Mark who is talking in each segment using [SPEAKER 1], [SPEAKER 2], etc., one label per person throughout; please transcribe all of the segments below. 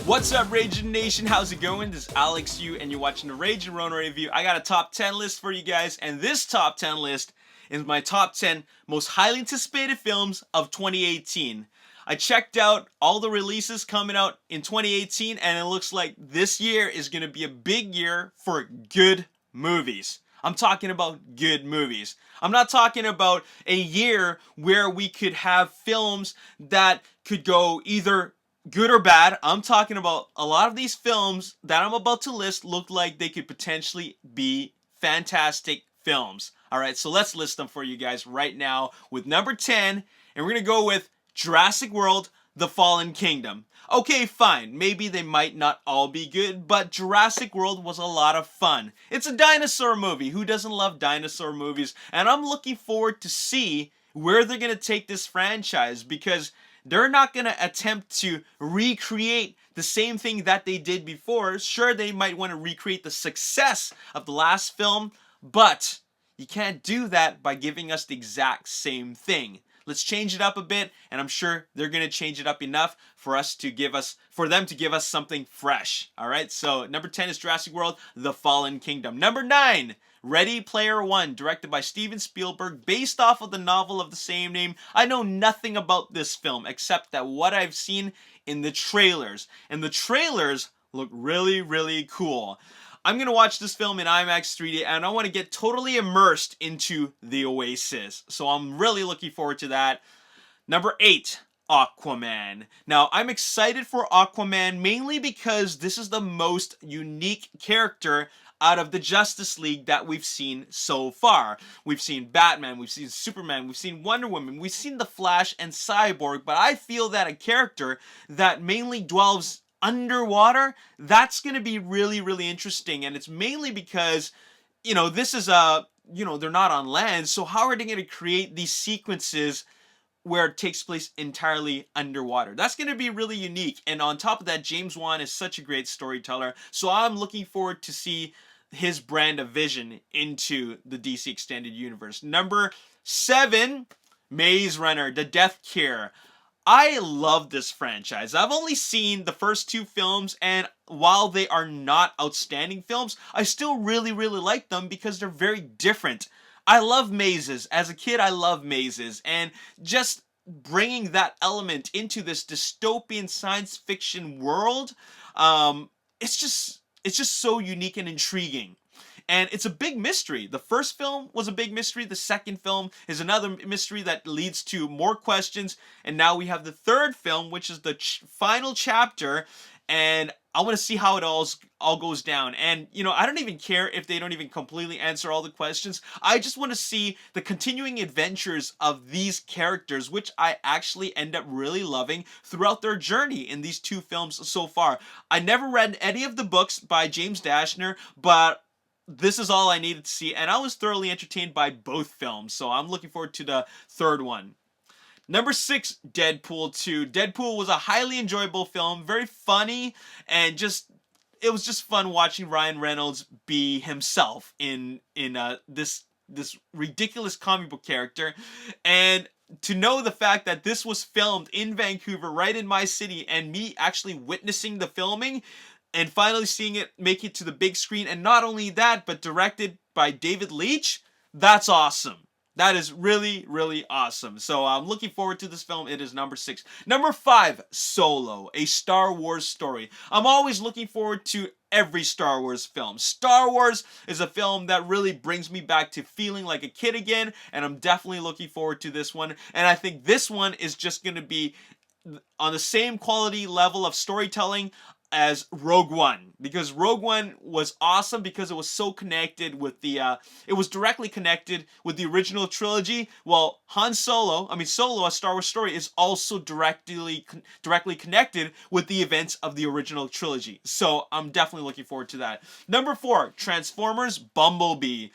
[SPEAKER 1] What's up, Ragin Nation? How's it going? This is Alex Yu, and you're watching the Ragin Ronin review. I got a top 10 list for you guys, and this top 10 list is my top 10 most highly anticipated films of 2018. I checked out all the releases coming out in 2018, and it looks like this year is going to be a big year for good movies. I'm talking about good movies. I'm not talking about a year where we could have films that could go either good or bad. I'm talking about a lot of these films that I'm about to list look like they could potentially be fantastic films. Alright, so let's list them for you guys right now with number 10, and we're going to go with Jurassic World: The Fallen Kingdom. Okay, fine, maybe they might not all be good, but Jurassic World was a lot of fun. It's a dinosaur movie. Who doesn't love dinosaur movies? And I'm looking forward to see where they're going to take this franchise, because they're not going to attempt to recreate the same thing that they did before. Sure, they might want to recreate the success of the last film, but you can't do that by giving us the exact same thing. Let's change it up a bit, and I'm sure they're going to change it up enough for them to give us something fresh. All right, so number 10 is Jurassic World: The Fallen Kingdom. Number 9, Ready Player One, directed by Steven Spielberg, based off of the novel of the same name. I know nothing about this film except that what I've seen in the trailers, and the trailers look really, really cool. I'm going to watch this film in IMAX 3D, and I want to get totally immersed into the Oasis. So I'm really looking forward to that. Number 8, Aquaman. Now, I'm excited for Aquaman mainly because this is the most unique character out of the Justice League that we've seen so far. We've seen Batman, we've seen Superman, we've seen Wonder Woman, we've seen The Flash and Cyborg, but I feel that a character that mainly dwells underwater, that's going to be really, really interesting. And it's mainly because, this is they're not on land, so how are they going to create these sequences where it takes place entirely underwater? That's going to be really unique. And on top of that, James Wan is such a great storyteller, so I'm looking forward to see his brand of vision into the DC Extended Universe. Number 7, Maze Runner: The Death Cure. I love this franchise. I've only seen the first 2 films, and while they are not outstanding films, I still really, really like them because they're very different. I love mazes. As a kid, I love mazes, and just bringing that element into this dystopian science fiction world, it's just so unique and intriguing. And it's a big mystery. The first film was a big mystery. The second film is another mystery that leads to more questions. And now we have the third film, which is the final chapter. And I want to see how it all goes down. And, I don't even care if they don't even completely answer all the questions. I just want to see the continuing adventures of these characters, which I actually end up really loving throughout their journey in these 2 films so far. I never read any of the books by James Dashner, but this is all I needed to see, and I was thoroughly entertained by both films, so I'm looking forward to the third one. Number 6, Deadpool 2. Deadpool was a highly enjoyable film, very funny, and it was just fun watching Ryan Reynolds be himself in this ridiculous comic book character. And to know the fact that this was filmed in Vancouver, right in my city, and me actually witnessing the filming, and finally seeing it make it to the big screen, and not only that, but directed by David Leitch, that's awesome. That is really, really awesome. So I'm looking forward to this film. It is number 6. Number 5, Solo, a Star Wars story. I'm always looking forward to every Star Wars film. Star Wars is a film that really brings me back to feeling like a kid again, and I'm definitely looking forward to this one. And I think this one is just going to be on the same quality level of storytelling as Rogue One, because Rogue One was awesome because it was so connected with it was directly connected with the original trilogy. Well, Solo, a Star Wars story, is also directly connected with the events of the original trilogy. So I'm definitely looking forward to that. Number 4, Transformers: Bumblebee.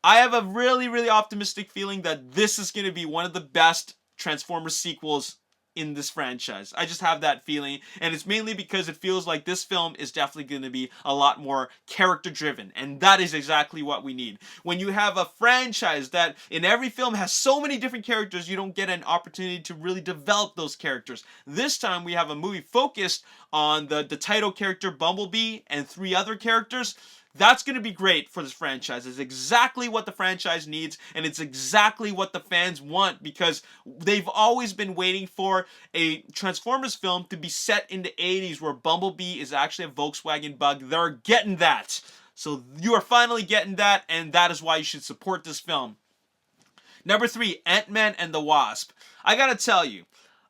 [SPEAKER 1] I have a really, really optimistic feeling that this is going to be one of the best Transformers sequels in this franchise. I just have that feeling, and it's mainly because it feels like this film is definitely going to be a lot more character driven, and that is exactly what we need. When you have a franchise that in every film has so many different characters, you don't get an opportunity to really develop those characters. This time we have a movie focused on the title character Bumblebee and 3 other characters. That's going to be great for this franchise. It's exactly what the franchise needs, and it's exactly what the fans want, because they've always been waiting for a Transformers film to be set in the 80s where Bumblebee is actually a Volkswagen Bug. They're getting that. So you are finally getting that, and that is why you should support this film. Number 3, Ant-Man and the Wasp. I gotta tell you,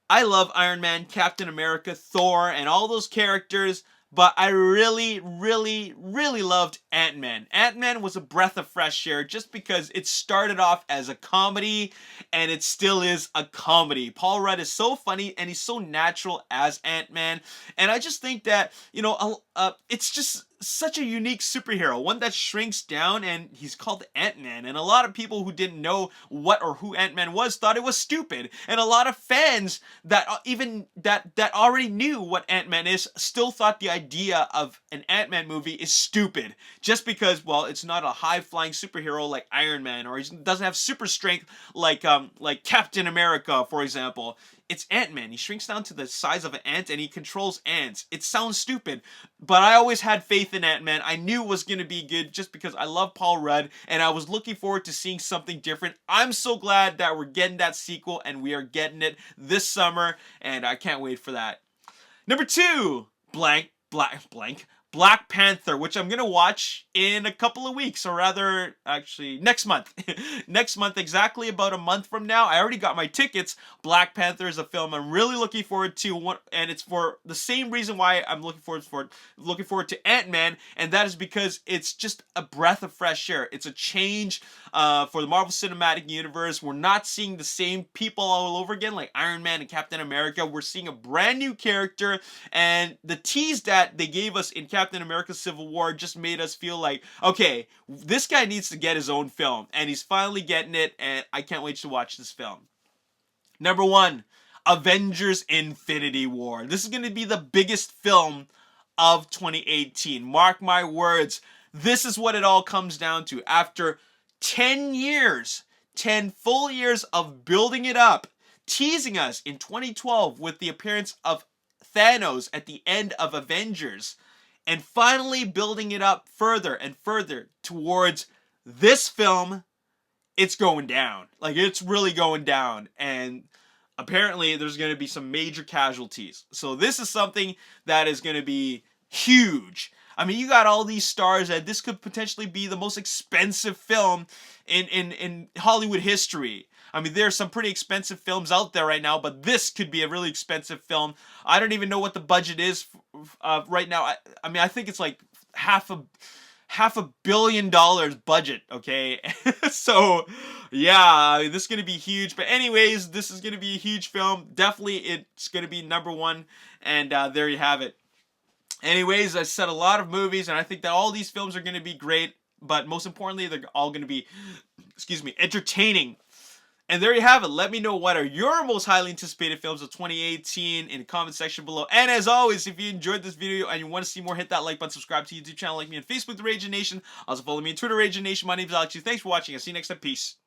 [SPEAKER 1] I love Iron Man, Captain America, Thor, and all those characters, but I really, really, really loved Ant-Man. Ant-Man was a breath of fresh air just because it started off as a comedy, and it still is a comedy. Paul Rudd is so funny, and he's so natural as Ant-Man, and I just think that, you know, it's just such a unique superhero, one that shrinks down, and he's called Ant-Man, and a lot of people who didn't know what or who Ant-Man was thought it was stupid, and a lot of fans that that already knew what Ant-Man is still thought the idea of an Ant-Man movie is stupid, just because, well, it's not a high-flying superhero like Iron Man, or he doesn't have super strength like Captain America, for example. It's Ant-Man. He shrinks down to the size of an ant and he controls ants. It sounds stupid, but I always had faith in Ant-Man. I knew it was going to be good just because I love Paul Rudd, and I was looking forward to seeing something different. I'm so glad that we're getting that sequel, and we are getting it this summer, and I can't wait for that. Number 2, Black Panther, which I'm gonna watch in a couple of weeks, or rather, actually, next month. Next month, exactly about a month from now. I already got my tickets. Black Panther is a film I'm really looking forward to, and it's for the same reason why I'm looking forward to Ant-Man, and that is because it's just a breath of fresh air. It's a change for the Marvel Cinematic Universe. We're not seeing the same people all over again, like Iron Man and Captain America. We're seeing a brand new character, and the tease that they gave us in Captain America Civil War just made us feel like, okay, this guy needs to get his own film, and he's finally getting it, and I can't wait to watch this film. Number 1, Avengers Infinity War. This is going to be the biggest film of 2018. Mark my words. This is what it all comes down to. After 10 years, 10 full years of building it up, teasing us in 2012 with the appearance of Thanos at the end of Avengers, and finally building it up further and further towards this film, it's going down. Like, it's really going down, and apparently there's going to be some major casualties. So this is something that is going to be huge. I mean, you got all these stars, and this could potentially be the most expensive film in Hollywood history. I mean, there's some pretty expensive films out there right now, but this could be a really expensive film. I don't even know what the budget is right now. I mean, I think it's like half a billion dollars budget, okay? So, yeah, this is going to be huge. But anyways, this is going to be a huge film. Definitely, it's going to be number 1, and there you have it. Anyways, I said a lot of movies, and I think that all these films are going to be great, but most importantly, they're all going to be, entertaining. And there you have it. Let me know what are your most highly anticipated films of 2018 in the comment section below. And as always, if you enjoyed this video and you want to see more, hit that like button, subscribe to the YouTube channel, like me on Facebook, The Ragin Nation. Also follow me on Twitter, Ragin Nation. My name is Alex. Thanks for watching. I'll see you next time. Peace.